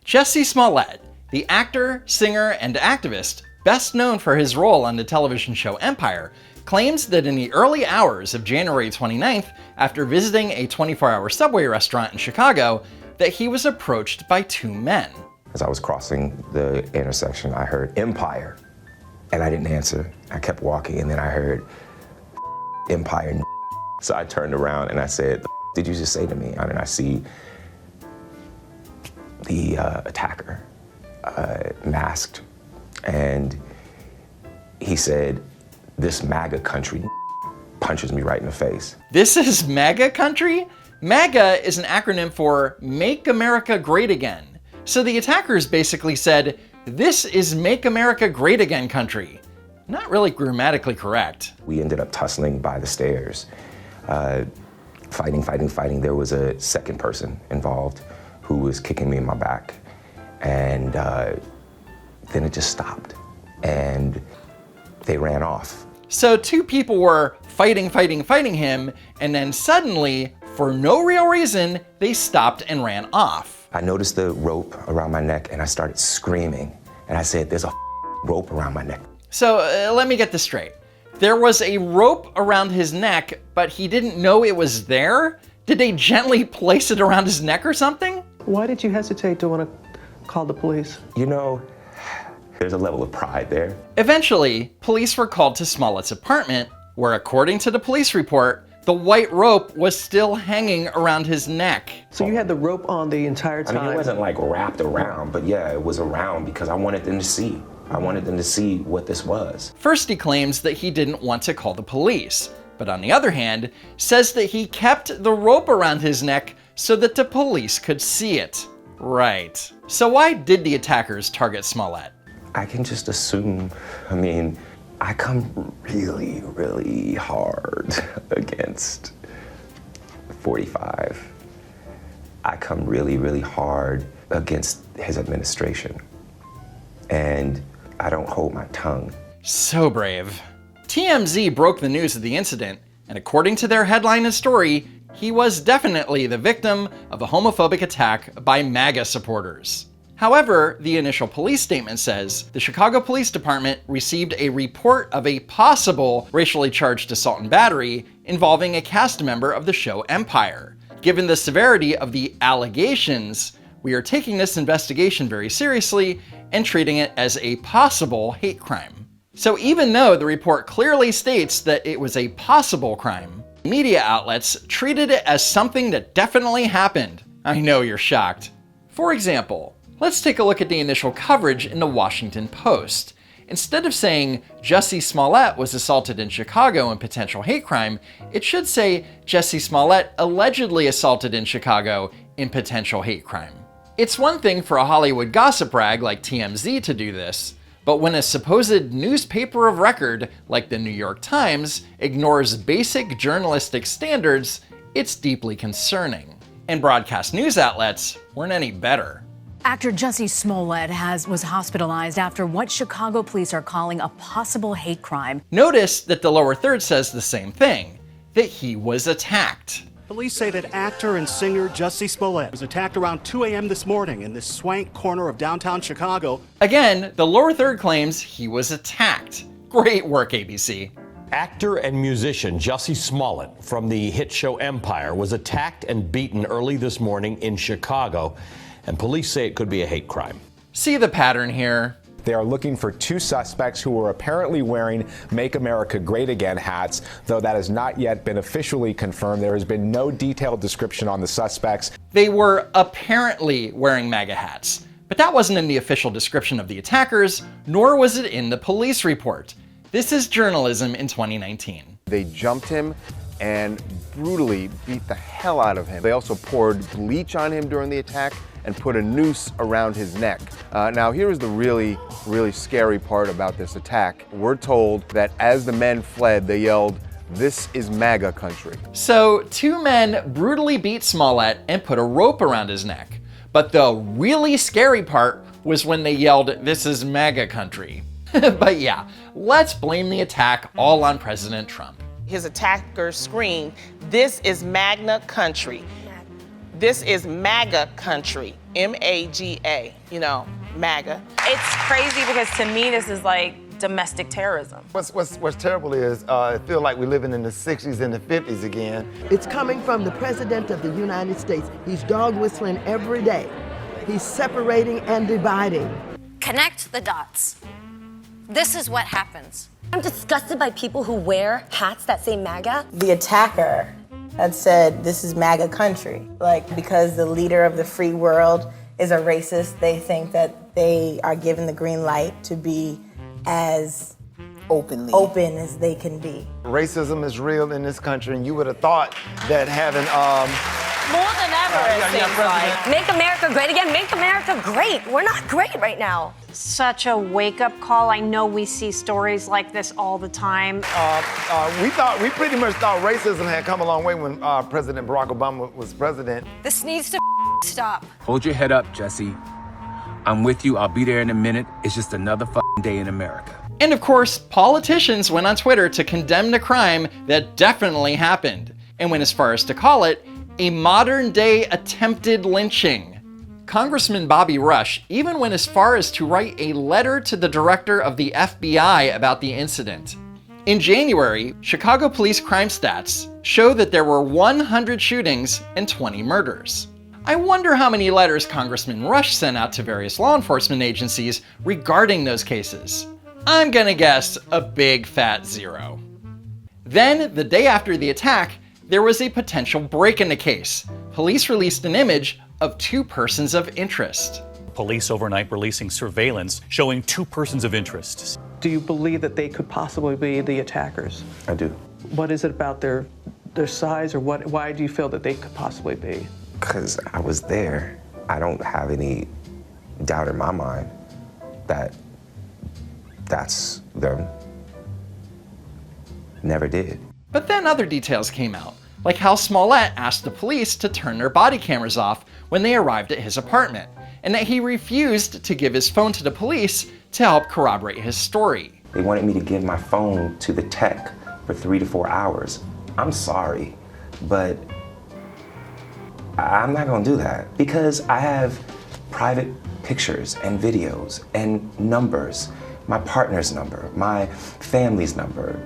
Jussie Smollett, the actor, singer, and activist best known for his role on the television show Empire, claims that in the early hours of January 29th, after visiting a 24-hour Subway restaurant in Chicago, that he was approached by two men. As I was crossing the intersection, I heard Empire, and I didn't answer. I kept walking, and then I heard Empire. So I turned around and I said, "Did you just say to me?" And I see the attacker, masked, and he said, "This MAGA country," punches me right in the face. This is MAGA country? MAGA is an acronym for Make America Great Again. So the attackers basically said, "This is Make America Great Again country." Not really grammatically correct. We ended up tussling by the stairs, fighting. There was a second person involved who was kicking me in my back. And then it just stopped, and they ran off. So two people were fighting him, and then suddenly, for no real reason, they stopped and ran off. I noticed the rope around my neck, and I started screaming. And I said, "There's a rope around my neck." So let me get this straight. There was a rope around his neck, but he didn't know it was there? Did they gently place it around his neck or something? Why did you hesitate to want to call the police? You know, there's a level of pride there. Eventually, police were called to Smollett's apartment, where according to the police report, the white rope was still hanging around his neck. So you had the rope on the entire time? I mean, it wasn't like wrapped around, but yeah, it was around because I wanted them to see. I wanted them to see what this was. First, he claims that he didn't want to call the police, but on the other hand, says that he kept the rope around his neck so that the police could see it. Right. So why did the attackers target Smollett? I can just assume, I mean, I come really, really hard against 45. I come really, really hard against his administration. And I don't hold my tongue. So brave. TMZ broke the news of the incident, and according to their headline and story, he was definitely the victim of a homophobic attack by MAGA supporters. However, the initial police statement says the Chicago Police Department received a report of a possible racially charged assault and battery involving a cast member of the show Empire. Given the severity of the allegations, we are taking this investigation very seriously and treating it as a possible hate crime. So even though the report clearly states that it was a possible crime, media outlets treated it as something that definitely happened. I know you're shocked. For example, let's take a look at the initial coverage in the Washington Post. Instead of saying Jussie Smollett was assaulted in Chicago in potential hate crime, it should say Jussie Smollett allegedly assaulted in Chicago in potential hate crime. It's one thing for a Hollywood gossip rag like TMZ to do this, but when a supposed newspaper of record like the New York Times ignores basic journalistic standards, it's deeply concerning. And broadcast news outlets weren't any better. Actor Jussie Smollett was hospitalized after what Chicago police are calling a possible hate crime. Notice that the lower third says the same thing, that he was attacked. Police say that actor and singer Jussie Smollett was attacked around 2 a.m. this morning in this swank corner of downtown Chicago. Again, the lower third claims he was attacked. Great work, ABC. Actor and musician Jussie Smollett from the hit show Empire was attacked and beaten early this morning in Chicago, and police say it could be a hate crime. See the pattern here? They are looking for two suspects who were apparently wearing Make America Great Again hats, though that has not yet been officially confirmed. There has been no detailed description on the suspects. They were apparently wearing MAGA hats, but that wasn't in the official description of the attackers, nor was it in the police report. This is journalism in 2019. They jumped him and brutally beat the hell out of him. They also poured bleach on him during the attack and put a noose around his neck. Now here is the really scary part about this attack. We're told that as the men fled, they yelled, "This is MAGA country." So two men brutally beat Smollett and put a rope around his neck. But the really scary part was when they yelled, "This is MAGA country." But yeah, let's blame the attack all on President Trump. His attackers screamed, "This is MAGA country. This is MAGA country." MAGA, MAGA. It's crazy because to me this is like domestic terrorism. What's terrible is I feel like we're living in the 60s and the 50s again. It's coming from the President of the United States. He's dog whistling every day. He's separating and dividing. Connect the dots. This is what happens. I'm disgusted by people who wear hats that say MAGA. The attacker had said, this is MAGA country. Like, because the leader of the free world is a racist, they think that they are given the green light to be as open as they can be. Racism is real in this country, and you would have thought that having More than ever, it seems like. Make America great again. Make America great. We're not great right now. Such a wake-up call. I know we see stories like this all the time. we pretty much thought racism had come a long way when President Barack Obama was president. This needs to stop. Hold your head up, Jussie. I'm with you. I'll be there in a minute. It's just another day in America. And of course, politicians went on Twitter to condemn the crime that definitely happened, and went as far as to call it a modern-day attempted lynching. Congressman Bobby Rush even went as far as to write a letter to the director of the FBI about the incident. In January, Chicago police crime stats show that there were 100 shootings and 20 murders. I wonder how many letters Congressman Rush sent out to various law enforcement agencies regarding those cases. I'm gonna guess a big fat 0. Then, the day after the attack, there was a potential break in the case. Police released an image of 2 persons of interest. Police overnight releasing surveillance showing 2 persons of interest. Do you believe that they could possibly be the attackers? I do. What is it about their size, or why do you feel that they could possibly be? Because I was there. I don't have any doubt in my mind that that's them. Never did. But then other details came out, like how Smollett asked the police to turn their body cameras off when they arrived at his apartment, and that he refused to give his phone to the police to help corroborate his story. They wanted me to give my phone to the tech for 3 to 4 hours. I'm sorry, but I'm not gonna do that because I have private pictures and videos and numbers, my partner's number, my family's number,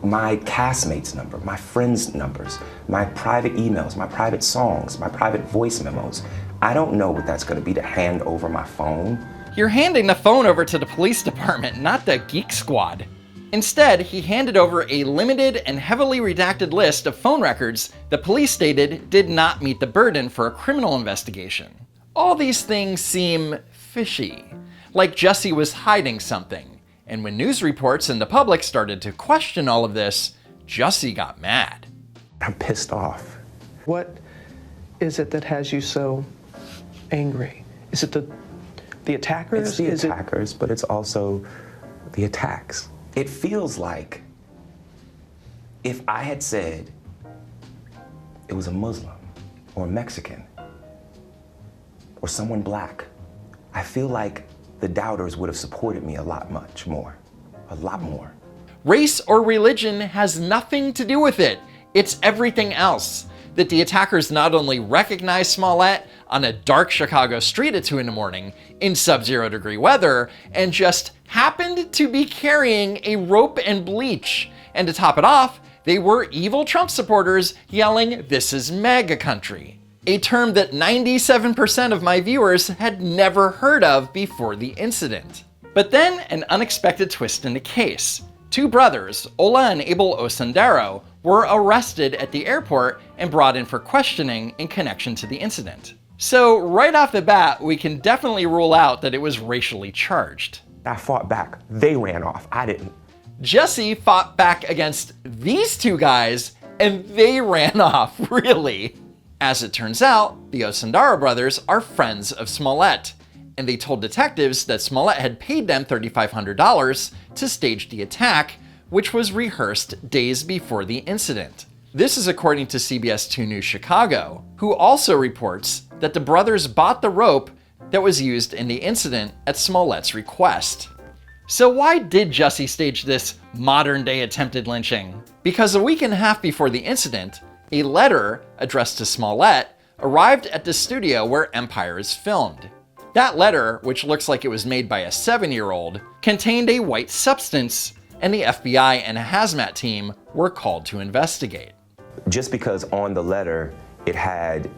my castmates' number, my friends' numbers, my private emails, my private songs, my private voice memos. I don't know what that's gonna be to hand over my phone. You're handing the phone over to the police department, not the Geek Squad. Instead, he handed over a limited and heavily redacted list of phone records that police stated did not meet the burden for a criminal investigation. All these things seem fishy, like Jussie was hiding something. And when news reports and the public started to question all of this, Jussie got mad. I'm pissed off. What is it that has you so angry? Is it the attackers? It's the attackers, but it's also the attacks. It feels like if I had said it was a Muslim or a Mexican or someone black, I feel like the doubters would have supported me a lot more. Race or religion has nothing to do with it. It's everything else. That the attackers not only recognized Smollett on a dark Chicago street at 2 in the morning in sub-0 degree weather and just happened to be carrying a rope and bleach. And to top it off, they were evil Trump supporters yelling, "This is MAGA country," a term that 97% of my viewers had never heard of before the incident. But then an unexpected twist in the case. 2 brothers, Ola and Abel Osundaro, were arrested at the airport and brought in for questioning in connection to the incident. So right off the bat, we can definitely rule out that it was racially charged. I fought back. They ran off. I didn't. Jussie fought back against these 2 guys and they ran off, really. As it turns out, the Osundaro brothers are friends of Smollett, and they told detectives that Smollett had paid them $3,500 to stage the attack, which was rehearsed days before the incident. This is according to CBS 2 News Chicago, who also reports that the brothers bought the rope that was used in the incident at Smollett's request. So why did Jussie stage this modern-day attempted lynching? Because a week and a half before the incident, a letter addressed to Smollett arrived at the studio where Empire is filmed. That letter, which looks like it was made by a 7-year-old, contained a white substance, and the FBI and a hazmat team were called to investigate. Just because on the letter it had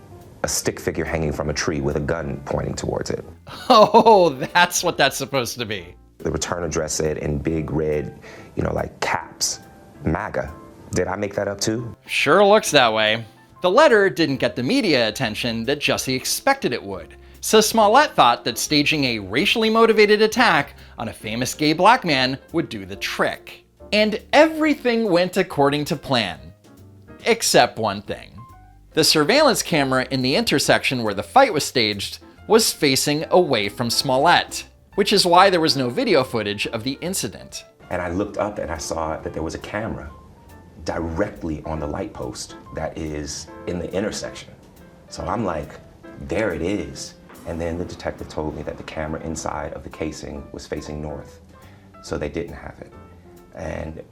a stick figure hanging from a tree with a gun pointing towards it. Oh, that's what that's supposed to be. The return address said in big red, like caps, MAGA. Did I make that up too? Sure looks that way. The letter didn't get the media attention that Jussie expected it would, so Smollett thought that staging a racially motivated attack on a famous gay black man would do the trick. And everything went according to plan. Except one thing. The surveillance camera in the intersection where the fight was staged was facing away from Smollett, which is why there was no video footage of the incident. And I looked up and I saw that there was a camera directly on the light post that is in the intersection. So I'm like, there it is. And then the detective told me that the camera inside of the casing was facing north, so they didn't have it. And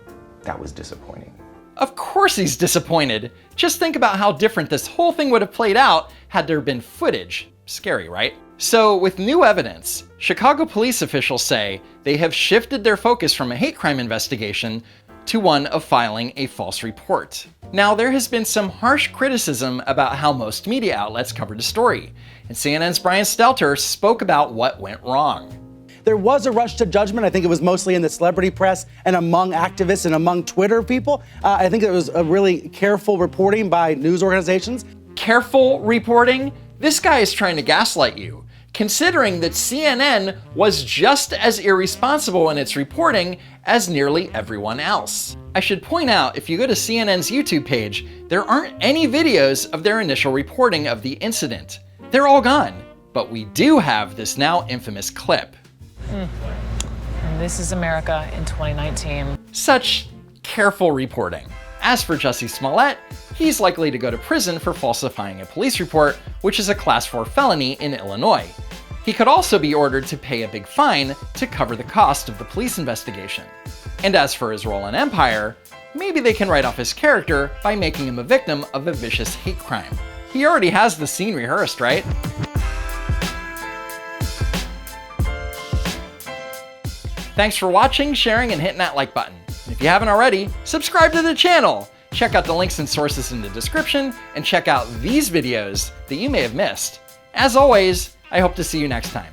that was disappointing. Of course he's disappointed. Just think about how different this whole thing would have played out had there been footage. Scary, right? So with new evidence, Chicago police officials say they have shifted their focus from a hate crime investigation to one of filing a false report. Now, there has been some harsh criticism about how most media outlets covered the story, and CNN's Brian Stelter spoke about what went wrong. There was a rush to judgment. I think it was mostly in the celebrity press and among activists and among Twitter people. I think it was a really careful reporting by news organizations. Careful reporting? This guy is trying to gaslight you, considering that CNN was just as irresponsible in its reporting as nearly everyone else. I should point out, if you go to CNN's YouTube page, there aren't any videos of their initial reporting of the incident. They're all gone, but we do have this now infamous clip. And this is America in 2019. Such careful reporting. As for Jussie Smollett, he's likely to go to prison for falsifying a police report, which is a Class 4 felony in Illinois. He could also be ordered to pay a big fine to cover the cost of the police investigation. And as for his role in Empire, maybe they can write off his character by making him a victim of a vicious hate crime. He already has the scene rehearsed, right? Thanks for watching, sharing, and hitting that like button. And if you haven't already, subscribe to the channel. Check out the links and sources in the description, and check out these videos that you may have missed. As always, I hope to see you next time.